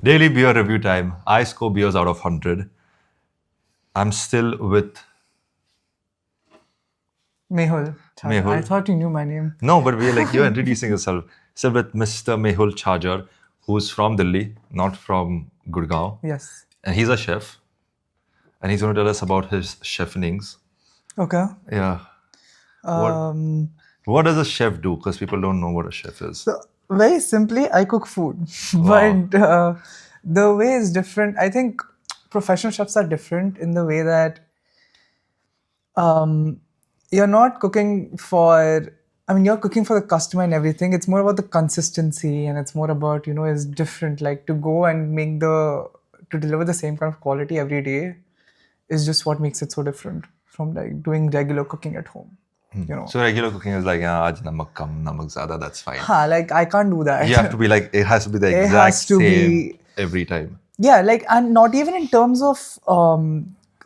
Daily beer review time. I score beers out of 100. I'm still with Mehul Chhajer. I Mehul. thought you knew my name. No, but we're like, you're introducing yourself. Still with Mr. Mehul Chhajer, who's from Delhi, not from Gurgaon. Yes. And he's a chef. And he's going to tell us about his chefnings. Okay. Yeah. Um, What does a chef do? Because people don't know what a chef is. so very simply, I cook food, Wow. but the way is different. I think professional chefs are different in the way that you're not cooking for. I mean, you're cooking for the customer and everything. It's more about the consistency, and it's more about it's different. Like to go and to deliver the same kind of quality every day is just what makes it so different from like doing regular cooking at home. So regular cooking is like, aaj namak kam, namak zyada, that's fine. Like I can't do that. You have to be like, it has to be the It exact has to same be- every time. Yeah, like, and not even in terms of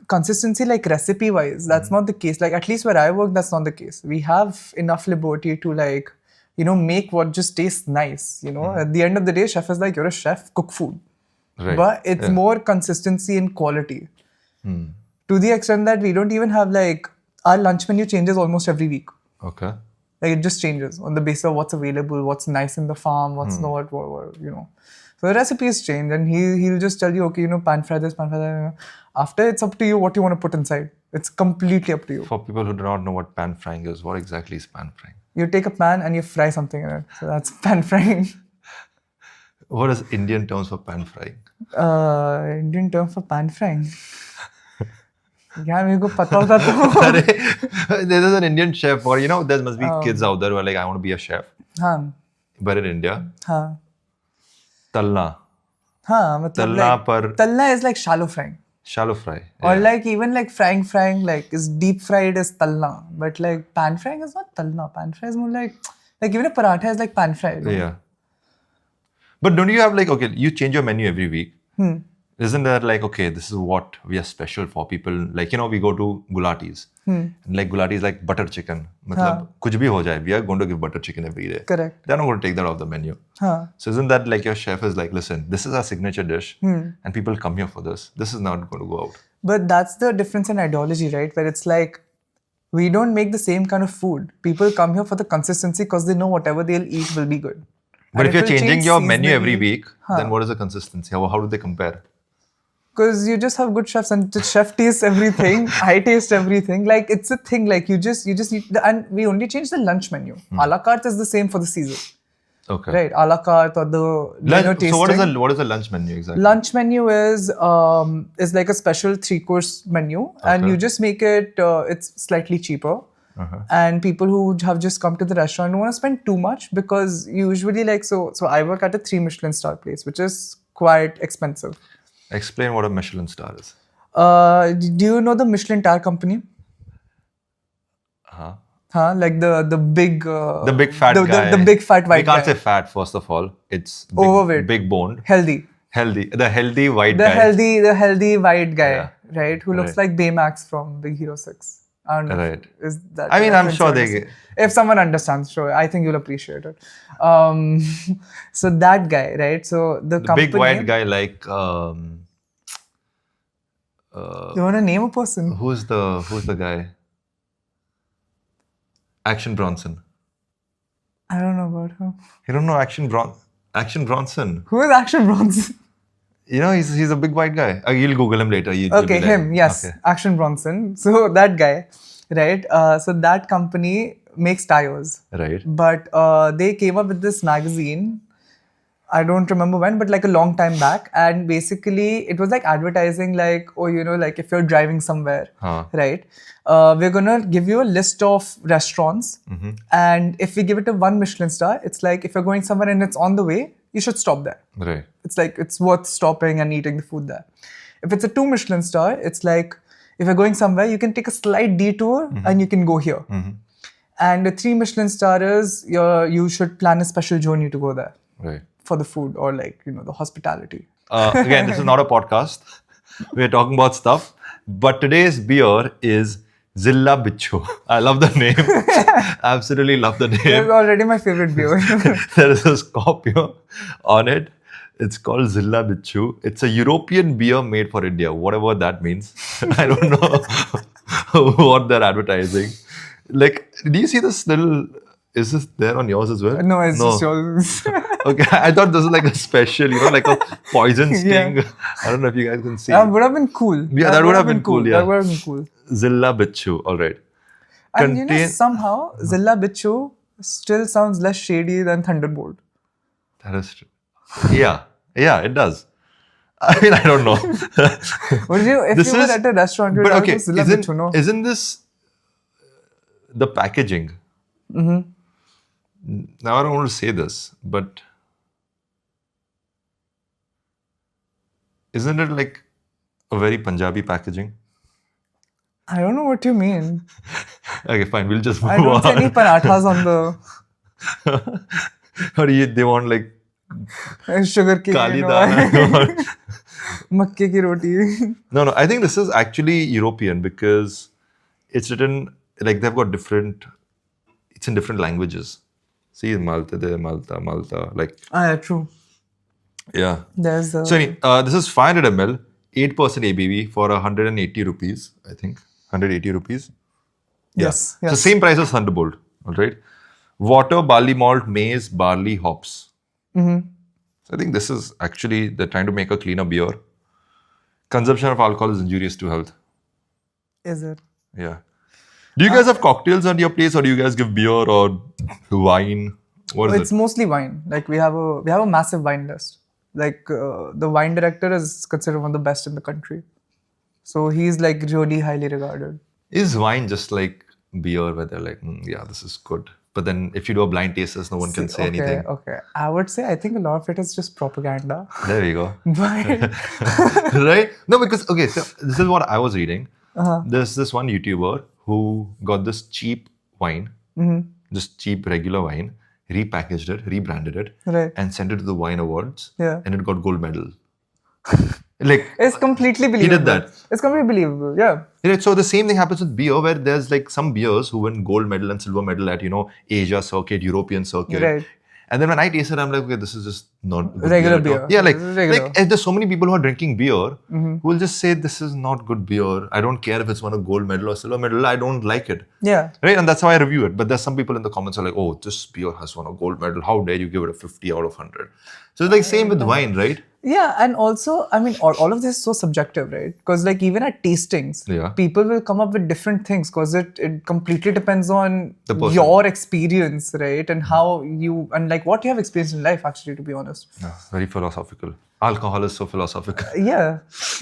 consistency, like recipe wise, that's not the case. Like, at least where I work, that's not the case. We have enough liberty to, like, make what just tastes nice. At the end of the day, chef is like, you're a chef, cook food. Right. But it's more consistency and quality. To the extent that we don't even have, like, our lunch menu changes almost every week. Okay. Like, it just changes on the basis of what's available, what's nice in the farm, what's not, what. So the recipes change, and he'll just tell you, okay, pan fry this, pan fry that. After, it's up to you what you want to put inside. It's completely up to you. For people who do not know what pan frying is, what exactly is pan frying? You take a pan and you fry something in it. So that's pan frying. What is Indian terms for pan frying? Indian term for pan frying. Yeah, मेरे को पता होता तो. There is an Indian chef, or there must be kids out there who are like, I want to be a chef. हाँ. But in India, हाँ. talna, हाँ, मतलब talna like, par talna is like shallow frying. shallow fry. Or like even like frying like is deep fried is talna. But like pan frying is not talna. Pan fry is more like even a paratha is like pan fried. Yeah. But don't you have like, okay, you change your menu every week. Isn't there like, okay, this is what we are special for people? Like, we go to Gulatis. And like Gulati is like butter chicken. Matlab, kuch bhi ho jaye, we are going to give butter chicken every day. Correct. They're not going to take that off the menu. So isn't that like your chef is like, listen, this is our signature dish and people come here for this. This is not going to go out. But that's the difference in ideology, right? Where it's like, we don't make the same kind of food. People come here for the consistency because they know whatever they'll eat will be good. But if you're changing your menu every seasonally, week, then what is the consistency? How do they compare? Because you just have good chefs and the chef tastes everything. I taste everything. Like, it's a thing. Like, you just need and we only change the lunch menu. A la carte is the same for the season. Okay. Right. A la carte or the menu tasting. So what is the lunch menu exactly? Lunch menu is like a special 3-course menu, and you just make it. It's slightly cheaper, and people who have just come to the restaurant don't want to spend too much because usually like so I work at a 3 Michelin star place, which is quite expensive. Explain what a Michelin star is. Do you know the Michelin tire company? Like the big the big fat guy. The big fat white guy. We can't say fat, first of all. It's big, overweight, big boned, healthy. The healthy white guy. The healthy white guy, right? Who looks Right. like Baymax from Big Hero 6. I don't know. Right. Is that? I mean, I'm reference sure or they. not? If someone understands, sure, I think you'll appreciate it. So that guy, right? So the company. Big white guy like. You want to name a person? Who's the guy? Action Bronson. I don't know about him. You don't know Action Bronson? Who is Action Bronson? He's a big white guy. You'll Google him later. Okay, him, yes. Okay. Action Bronson. So that guy, right? So that company makes tires. Right. But they came up with this magazine. I don't remember when, but like a long time back. And basically, it was like advertising like, like if you're driving somewhere, right? We're going to give you a list of restaurants. And if we give it a 1 Michelin star, it's like if you're going somewhere and it's on the way, you should stop there. Right. It's like it's worth stopping and eating the food there. If it's a 2 Michelin star, it's like if you're going somewhere, you can take a slight detour and you can go here. And the 3 Michelin star is you should plan a special journey to go there. Right. For the food or like, the hospitality. Again, this is not a podcast. We're talking about stuff. But today's beer is Zila Bichhoo. I love the name. Absolutely love the name. It's already my favorite beer. There is a Scorpio on it. It's called Zila Bichhoo. It's a European beer made for India, whatever that means. I don't know what they're advertising. Like, do you see this little? Is this there on yours as well? No, it's just yours. Okay, I thought this was like a special, like a poison sting. Yeah. I don't know if you guys can see. That would have been cool. Yeah, that would have been cool. Yeah, That would have been cool. Zila Bichhoo. All right. And somehow Zila Bichhoo still sounds less shady than Thunderbolt. That is true. Yeah, it does. I mean, I don't know. Would you, if you were at a restaurant, you would have Zila Bichhoo, no? Isn't this the packaging? Mm-hmm. Now I don't want to say this, but isn't it like a very Punjabi packaging? I don't know what you mean. Okay, fine. We'll just move I don't see on. any parathas on the Or they want like sugar cane kali or dana. makke ki roti. No. I think this is actually European because it's written like they've got different. It's in different languages. See, Malta, there, Malta. Like. Ah, yeah, true. Yeah. There's So anyway, this is 500 ml, 8% ABV for 180 rupees. I think 180 rupees. Yeah. Yes. So same price as Thunderbolt. All right. Water, barley malt, maize, barley, hops. Mm-hmm. So I think this is actually they're trying to make a cleaner beer. Consumption of alcohol is injurious to health. Is it? Yeah. Do you guys have cocktails at your place, or do you guys give beer or wine? What is It's mostly wine. Like we have a massive wine list. Like the wine director is considered one of the best in the country. So he's like really highly regarded. Is wine just like beer where they're like, yeah, this is good? But then if you do a blind taste test, no one can say anything. Okay. I would say I think a lot of it is just propaganda. There you go. But Right? No, because, okay, so this is what I was reading. Uh-huh. There's this one YouTuber who got this cheap wine, just cheap regular wine, repackaged it, rebranded it, Right. and sent it to the Wine Awards. Yeah. And it got gold medal. Like, It's completely believable. he did that. It's completely believable. Yeah. Right, so the same thing happens with beer, where there's like some beers who win gold medal and silver medal at Asia circuit, European circuit. Right. And then when I taste it, I'm like, okay, this is just not good Regular beer. at beer. all. Yeah, like Regular. there's so many people who are drinking beer who will just say this is not good beer. I don't care if it's won a gold medal or silver medal. I don't like it. Yeah. Right, and that's how I review it. But there's some people in the comments who are like, oh, this beer has won a gold medal. How dare you give it a 50 out of 100? So it's like same with wine, right? Yeah, and also, I mean, all of this is so subjective, right? Because like even at tastings, Yeah. people will come up with different things because it completely depends on The person. your experience, right? And how you, and like what you have experienced in life, actually, to be honest. Yeah, very philosophical. Alcohol is so philosophical. Yeah.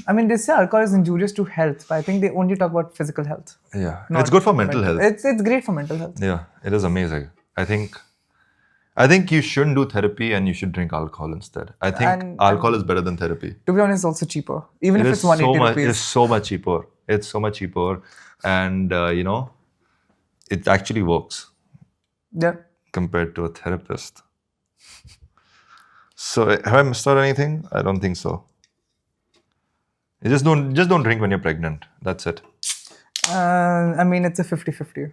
I mean, they say alcohol is injurious to health, but I think they only talk about physical health. Yeah, Not it's good for mental health. It's great for mental health. Yeah, it is amazing. I think you shouldn't do therapy and you should drink alcohol instead. I think And- alcohol is better than therapy. To be honest, it's also cheaper. Even if It it's is 180 so much. rupees. It's so much cheaper. It's so much cheaper, and it actually works Yeah. compared to a therapist. So have I missed out anything? I don't think so. You just don't drink when you're pregnant. That's it. I mean, it's a 50-50.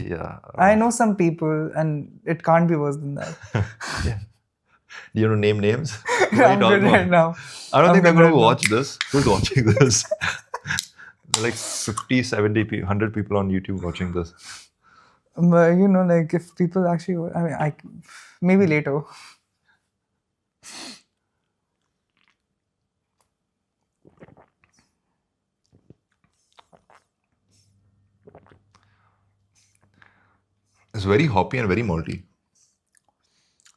Yeah. I know some people, and it can't be worse than that. Do you want to name names? What are you I'm talking good right about? now. I don't think they're good going to right now. watch this. Who's watching this? Like 50, 70, 100 people on YouTube watching this. But like if people actually, I mean, maybe later. It's very hoppy and very malty.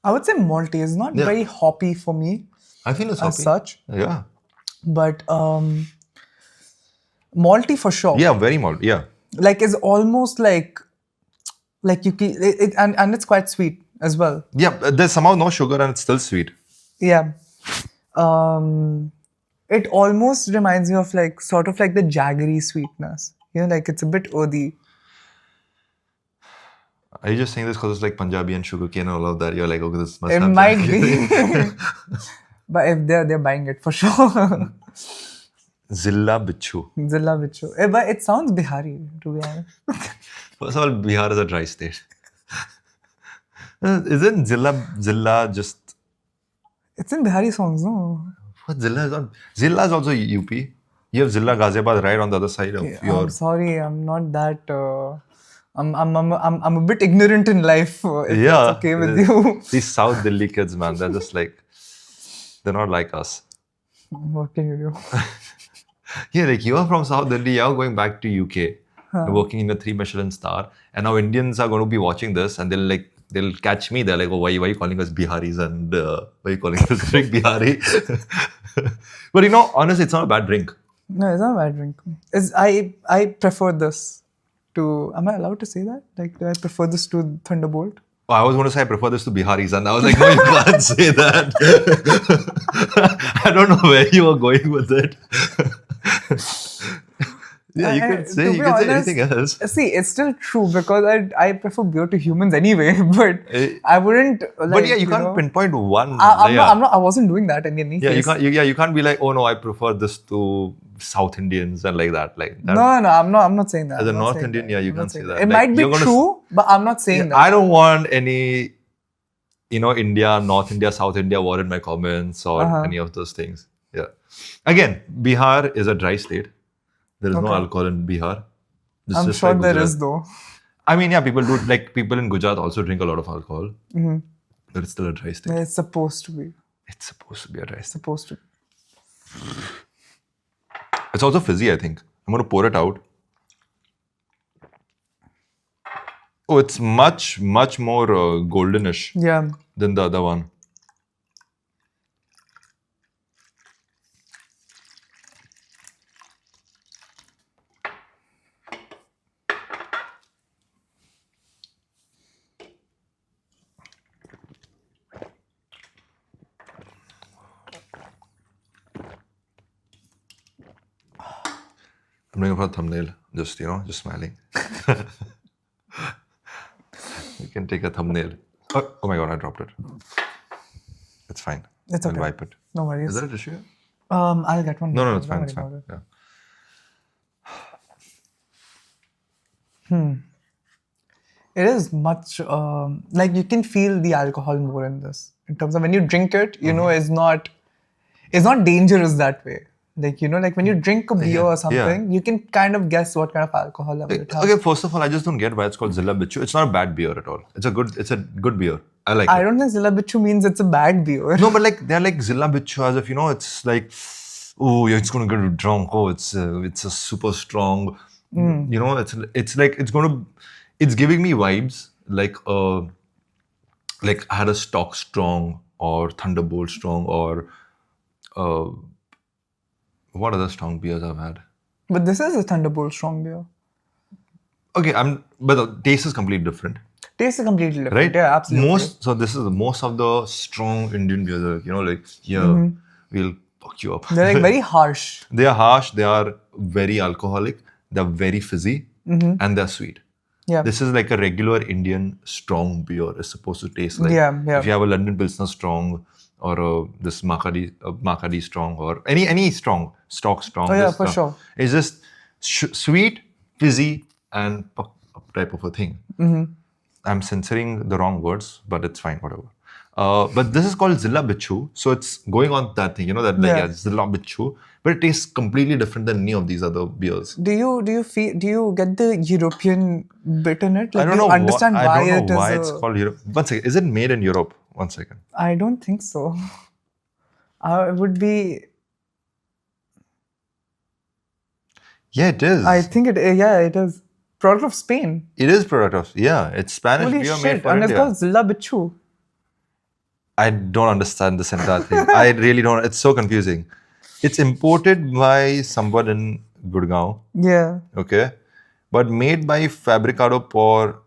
I would say malty is not Yeah. very hoppy for me I feel it's as hoppy. such, Yeah. but malty for sure. Yeah, very malty. Yeah. Like is almost like you can, and it's quite sweet as well. Yeah, there's somehow no sugar and it's still sweet. Yeah. It almost reminds me of like sort of like the jaggery sweetness. Like it's a bit earthy. Are you just saying this because it's like Punjabi and sugarcane and all of that? You're like, okay, this must It have might jaggery. be. But if they're buying it for sure. Zila Bichhoo. Zila Bichhoo. But it sounds Bihari, to be honest. First of all, Bihar is a dry state. Isn't Zila just... It's in Bihari songs, no? What Zilla is on? Zilla is also UP. You have Zilla Ghaziabad right on the other side of your. I'm sorry, I'm not that. I'm a bit ignorant in life. If that's okay with you. These South Delhi kids, man, they're just like, they're not like us. What can you do? Yeah, like you are from South Delhi, you're going back to UK, working in a 3 Michelin star, and now Indians are going to be watching this, and they'll catch me. They're like, oh, why are you calling us Biharis, and why are you calling us drink Bihari? But honestly, it's not a bad drink. No, it's not a bad drink. I prefer this to. Am I allowed to say that? Like, do I prefer this to Thunderbolt? Oh, I was going to say I prefer this to Biharis, and I was like, no, you can't say that. I don't know where you are going with it. Yeah, you can say anything else. See, it's still true because I prefer beer to humans anyway, but I wouldn't. Like, but yeah, you can't pinpoint one. I wasn't doing that in any case. You can't be like, oh no, I prefer this to South Indians and like that. No, I'm not saying that. As a North Indian, you can't say that. It might be true, but I'm not saying that. I don't want any, India, North India, South India war in my comments or any of those things. Yeah. Again, Bihar is a dry state. There is no alcohol in Bihar. I'm sure there is though. I mean, yeah, people do, like people in Gujarat also drink a lot of alcohol. Mm-hmm. But it's still a dry state. It's supposed to be. It's supposed to be a dry state. Supposed to be. It's also fizzy, I think. I'm going to pour it out. Oh, it's much, much more goldenish than the other one. I'm doing it for a thumbnail, just smiling. You can take a thumbnail. Oh my god, I dropped it. It's fine. It's okay. I'll wipe it. No worries. Is there a tissue here? I'll get one. No, it's fine. It's fine. Yeah. It is much like you can feel the alcohol more in this. In terms of when you drink it, it's not dangerous that way. Like, like when you drink a beer or something, you can kind of guess what kind of alcohol level it has. Okay, first of all, I just don't get why it's called Zila Bichhoo. It's not a bad beer at all. It's a good beer. I like it. I don't think Zila Bichhoo means it's a bad beer. No, but they're like Zila Bichhoo as if, it's like, oh, yeah, it's going to get drunk. Oh, it's a super strong, it's like, it's giving me vibes like I had a Stock Strong or Thunderbolt Strong or, what other strong beers I've had? But this is a Thunderbolt strong beer. Okay, but the taste is completely different. Taste is completely different. Right? Yeah, absolutely. So this is most of the strong Indian beers, we'll fuck you up. They're like very harsh. They are harsh, they are very alcoholic, they're very fizzy, and they're sweet. Yeah. This is like a regular Indian strong beer is supposed to taste like. Yeah. If you have a London Pilsner strong, or this Makadi strong, or any strong, Stock Strong. Oh yeah, for sure. It's just sweet, fizzy, and type of a thing. Mm-hmm. I'm censoring the wrong words, but it's fine, whatever. But this is called Zila Bichhoo, so it's going on that thing, Zila Bichhoo, but it tastes completely different than any of these other beers. Do you get the European bit in it? Like, I don't know why it's called Europe. One second, is it made in Europe? One second. I don't think so. It would be. Yeah, it is. I think it is. Product of Spain. It is product of, it's Spanish Holy beer shit. made for And India. it's called Zila Bichhoo. I don't understand this entire thing. I really don't. It's so confusing. It's imported by someone in Gurgaon. Yeah. Okay. But made by Fabricado por...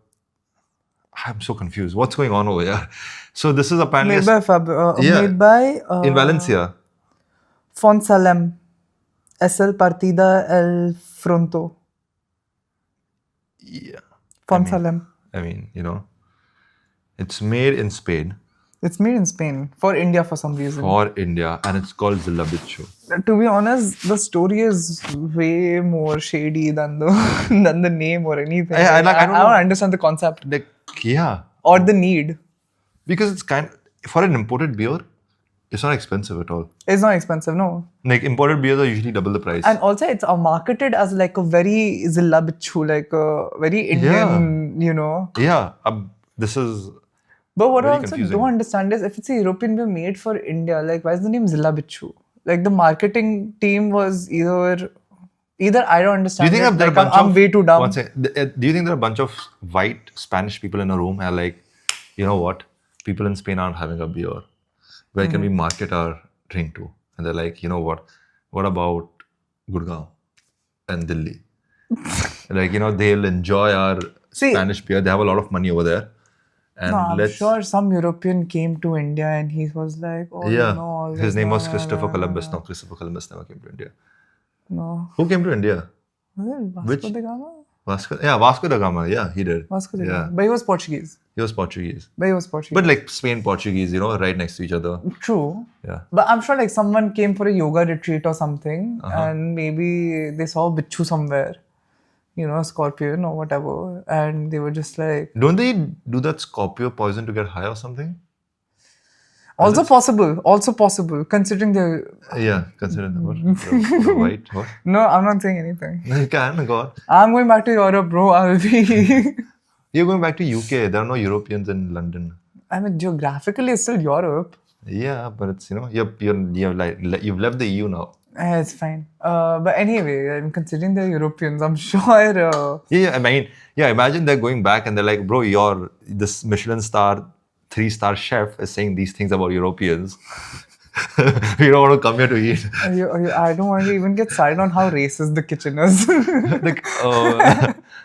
I'm so confused. What's going on over here? So this is apparently... Made by... in Valencia. Fonsalem. Es el partida el fronto. Yeah. Fonsalem. I mean, it's made in Spain. It's made in Spain. For India for some reason. For India. And it's called Zila Bichhoo. To be honest, the story is way more shady than the name or anything. I don't understand the concept. Yeah. Or the need. Because it's for an imported beer, It's not expensive at all. It's not expensive, no. Like imported beers are usually double the price. And also it's marketed as like a very Zila Bichhoo, like a very Indian, you know. Yeah, this is. But what I very also confusing. don't understand is if it's a European beer made for India, like why is the name Zila Bichhoo? Like the marketing team was either I don't understand. Do you think it. there are Like, a bunch I'm of, way too dumb. do you think there are a bunch of white Spanish people in a room and like, you know what? People in Spain aren't having a beer. Where can we market our drink to? And they're like, you know what? What about Gurgaon and Delhi? Like, you know, they'll enjoy our Spanish beer. They have a lot of money over there. And No, I'm sure some European came to India and he was like, oh, yeah. you know, all His this, name was blah, Christopher blah, blah. Columbus. No, Christopher Columbus never came to India. No. Who came to India? Was it Vasco da Gama? Vasco da Gama. Yeah, he did. Vasco da Yeah. Gama. But he was Portuguese. He was Portuguese. But like Spain, Portuguese, you know, right next to each other. True. Yeah. But I'm sure like someone came for a yoga retreat or something and maybe they saw Bichhoo somewhere, you know, scorpion or whatever. And they were just like... Don't they do that Scorpio poison to get high or something? Also possible, considering the... Yeah, consider the white. What? No, I'm not saying anything. You can, God. I'm going back to Europe, bro. I'll be... You're going back to UK. There are no Europeans in London. I mean, geographically, it's still Europe. Yeah, but it's, you know, you've left the EU now. It's fine. But anyway, I'm considering the Europeans. I'm sure... Imagine they're going back and they're like, bro, this Michelin star, 3-star chef is saying these things about Europeans. We don't want to come here to eat. I don't want to even get started on how racist the kitchen is. Don't get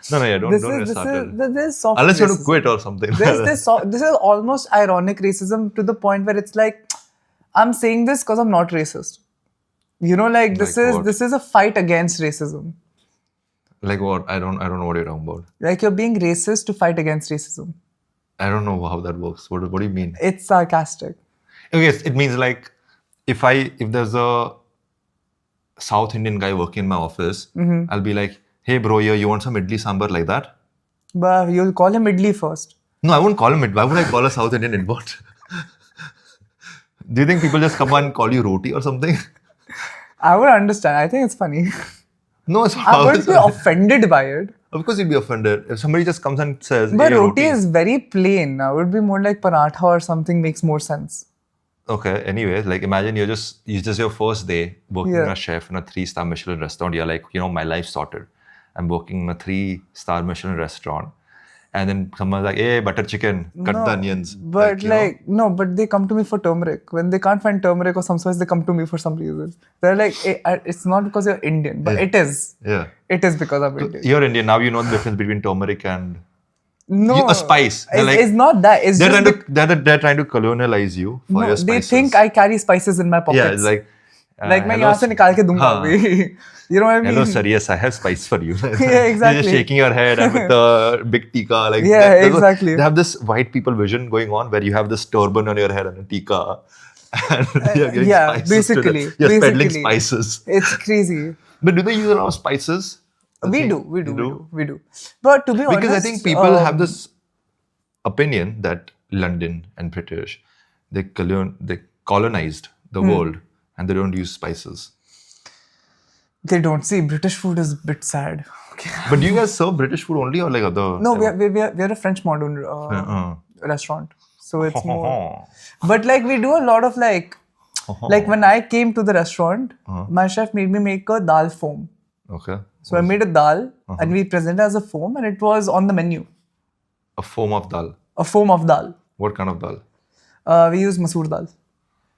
started. This soft Unless you have to racism. quit or something. This is almost ironic racism to the point where it's like, I'm saying this because I'm not racist. You know, like this is a fight against racism. Like what? I don't know what you're talking about. Like you're being racist to fight against racism. I don't know how that works. What do you mean? It's sarcastic. Okay, it means like if there's a South Indian guy working in my office, I'll be like, hey bro, you want some idli sambar like that? But you'll call him idli first. No, I won't call him idli. Why would I call a South Indian import? Do you think people just come and call you roti or something? I would understand. I think it's funny. No, it's not. I wouldn't be offended by it. Of course you'd be offended. If somebody just comes and says, but hey, roti is very plain. It would be more like paratha or something makes more sense. Okay, anyways, like imagine it's just your first day working as a chef in a 3-star Michelin restaurant. You're like, you know, my life's sorted. I'm working in a 3-star Michelin restaurant. And then someone's like, hey, butter chicken, cut the onions. But but they come to me for turmeric. When they can't find turmeric or some spice, they come to me for some reason. They're like, hey, it's not because you're Indian, but it is. Yeah. It is because I'm Indian. You're Indian. Now you know the difference between turmeric and a spice. It's not that. It's they're trying to colonialize you for your spices. They think I carry spices in my pockets. Yeah, it's like... like मैं यहाँ से निकाल के दूंगा अभी. You know what I mean? Hello sir, yes, I have spice for you. Yeah, exactly. You're just shaking your head and with the big tikka. Like, yeah, exactly. They have this white people vision going on where you have this turban on your head and a tikka. And you're getting spices. Basically. You're peddling spices. It's crazy. But do they use a lot of spices? We do. But to be honest... Because I think people have this opinion that London and British, they colonized the world and they don't use spices. They don't. See, British food is a bit sad. Okay. But do you guys serve British food only or like other? No, we're a French modern restaurant. So it's more... But like we do a lot of like when I came to the restaurant, my chef made me make a dal foam. Okay. So I made a dal and we presented as a foam and it was on the menu. A foam of dal? A foam of dal. What kind of dal? We use masoor dal.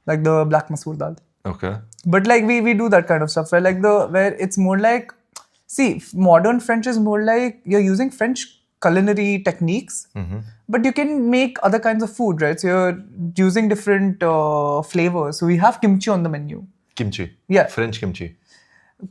Like the black masoor dal. Okay. But like we do that kind of stuff where it's more like, see, modern French is more like you're using French culinary techniques, but you can make other kinds of food, right? So you're using different flavors. So we have kimchi on the menu. Kimchi? Yeah. French kimchi?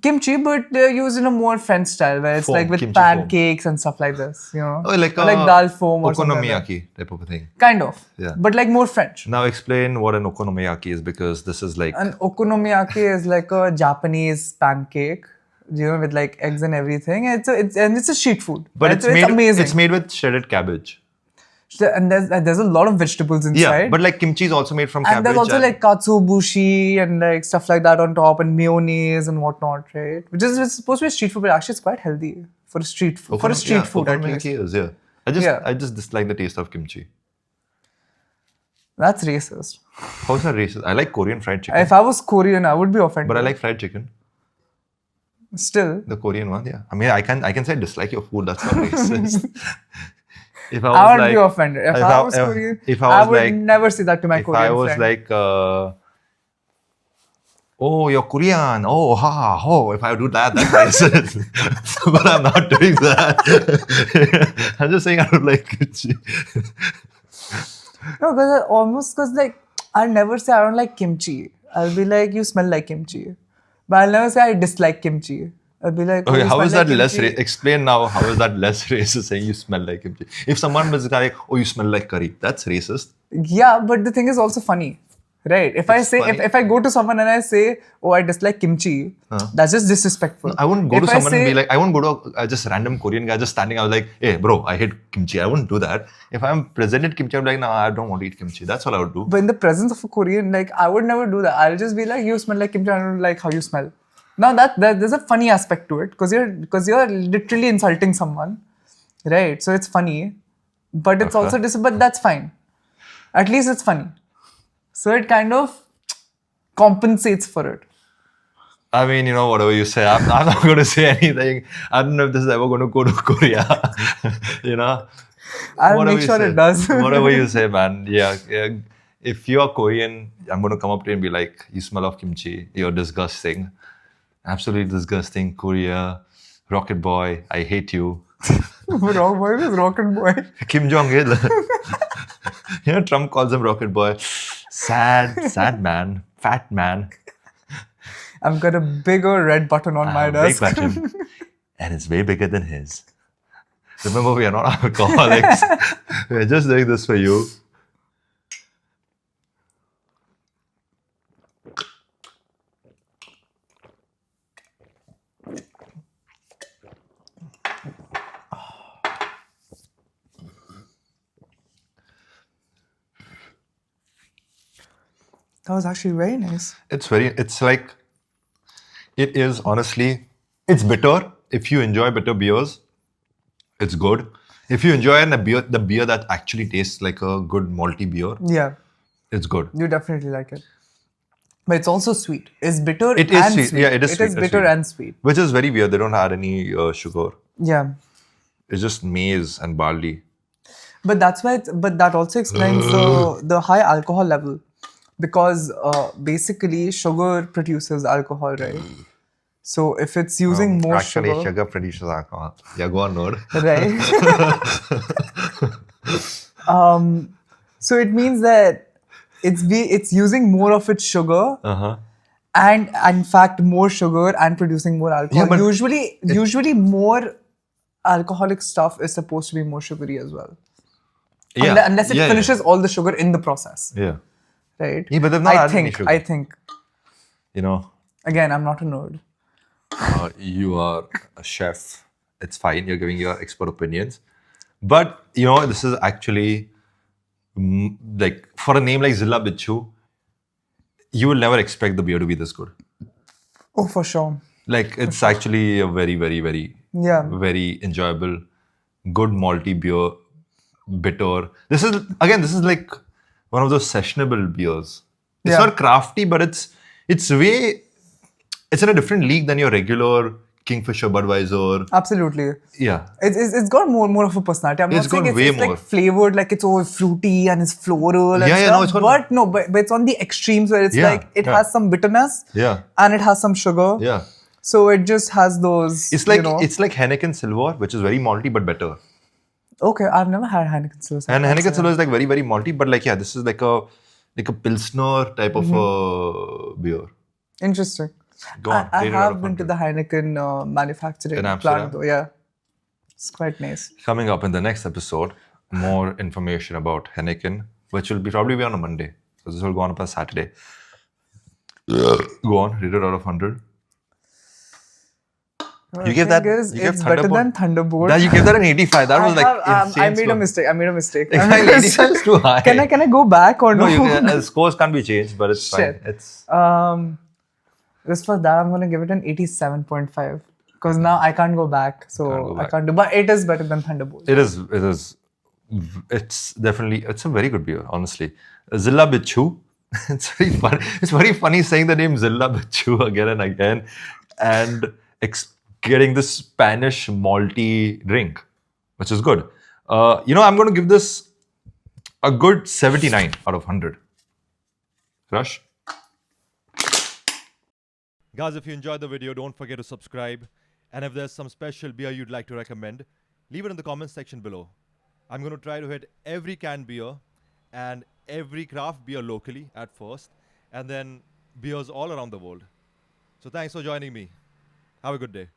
Kimchi, but they're used in a more French style where it's like with pancakes and stuff like this, you know? Oh, like dal foam or something. Okonomiyaki type of a thing. Kind of. Yeah. But like more French. Now explain what an okonomiyaki is because this is like... An okonomiyaki is like a Japanese pancake, you know, with like eggs and everything. It's a street food. But it's amazing. It's made with shredded cabbage. And there's a lot of vegetables inside. Yeah, but like kimchi is also made from cabbage. And there's also like katsuobushi and like stuff like that on top, and mayonnaise and whatnot, right? Which is it's supposed to be street food, but actually it's quite healthy for a street food. For a street food, at least. Yeah. I just dislike the taste of kimchi. That's racist. How's that racist? I like Korean fried chicken. If I was Korean, I would be offended. But I like fried chicken. Still. The Korean one, yeah. I mean, I can say I dislike your food. That's not racist. If I would be offended. If I was Korean, I would never say that to my Korean friend. If I was like, oh, you're Korean. Oh, ha, ho. If I do that, that's racist. But I'm not doing that. I'm just saying I don't like kimchi. No, because like, I'll never say I don't like kimchi. I'll be like, you smell like kimchi. But I'll never say I dislike kimchi. I'll be like, okay, how is that less racist? Explain now, how is that less racist saying you smell like kimchi? If someone was like, oh, you smell like curry, that's racist. Yeah, but the thing is also funny, right? If I go to someone and I say, oh, I dislike kimchi, that's just disrespectful. No, I wouldn't go to someone and be like, I won't go to a just random Korean guy just standing. I was like, hey, bro, I hate kimchi. I wouldn't do that. If I'm presented kimchi, I'm like, no, I don't want to eat kimchi. That's all I would do. But in the presence of a Korean, like, I would never do that. I'll just be like, you smell like kimchi. I don't like how you smell. Now that there's a funny aspect to it because you're literally insulting someone, right? So it's funny, but it's also but that's fine. At least it's funny. So it kind of compensates for it. I mean, you know, whatever you say, I'm not going to say anything. I don't know if this is ever going to go to Korea. You know, I'll make sure it does. Whatever you say, man. Yeah. If you're Korean, I'm going to come up to you and be like, you smell of kimchi. You're disgusting. Absolutely disgusting. Korea, Rocket Boy, I hate you. Wrong boy is Rocket Boy. Kim Jong-il. You know, Trump calls him Rocket Boy. Sad man, fat man. I've got a bigger red button on my desk. Big button. And it's way bigger than his. Remember, we are not alcoholics. We're just doing this for you. That was actually very nice. It is honestly, it's bitter. If you enjoy bitter beers, it's good. If you enjoy the beer that actually tastes like a good malty beer, yeah, it's good. You definitely like it. But it's also sweet. It's bitter it is and sweet. Yeah, it is sweet. It is bitter and sweet. Which is very weird. They don't add any sugar. Yeah. It's just maize and barley. But that also explains the high alcohol level. Because basically sugar produces alcohol, right? So if it's using more sugar... sugar produces alcohol. Yeah, go on, Noor. Right. So it means that it's using more of its sugar and in fact more sugar and producing more alcohol. Yeah, usually more alcoholic stuff is supposed to be more sugary as well. Yeah. Unless it finishes all the sugar in the process. Yeah. Right? Yeah, but they've not added any sugar. I think. You know. Again, I'm not a nerd. You are a chef. It's fine. You're giving your expert opinions. But, you know, this is actually, like, for a name like Zila Bichhoo, you will never expect the beer to be this good. Oh, for sure. Like, it's actually a very, very, very, very enjoyable, good malty beer, bitter. This is like one of those sessionable beers. It's not crafty, but it's in a different league than your regular Kingfisher, Budweiser. Absolutely. Yeah. It's got more of a personality. I'm not saying it's like flavored, like it's all fruity and it's floral and stuff. But it's on the extremes where it's like it has some bitterness and it has some sugar. Yeah. So it just has those. It's like Heineken Silver, which is very malty but better. Okay, I've never had Heineken Silver. And Heineken Silver is like very, very malty, but like this is like a Pilsner type of beer. Interesting. Go on. I have been to the Heineken manufacturing plant though. Yeah, it's quite nice. Coming up in the next episode, more information about Heineken, which will probably be on a Monday. So this will go on up on Saturday. Go on, rate it out of 100. You gave that. It's You gave better than Thunderbolt. That you gave that an 85. That was like insane. I made a mistake. I made a mistake. Exactly, 85 is too high. Can I go back or no? No, scores can't be changed, but it's fine. It's Just for that, I'm gonna give it an 87.5 because now I can't go back, so I can't do. But it is better than Thunderbolt. It is. It is. It's definitely. It's a very good beer, honestly. Zila Bichhoo. It's very fun. It's very funny saying the name Zila Bichhoo again and again, and getting this Spanish malty drink, which is good. I'm going to give this a good 79 out of 100. Rush. Guys, if you enjoyed the video, don't forget to subscribe. And if there's some special beer you'd like to recommend, leave it in the comments section below. I'm going to try to hit every canned beer and every craft beer locally at first, and then beers all around the world. So thanks for joining me. Have a good day.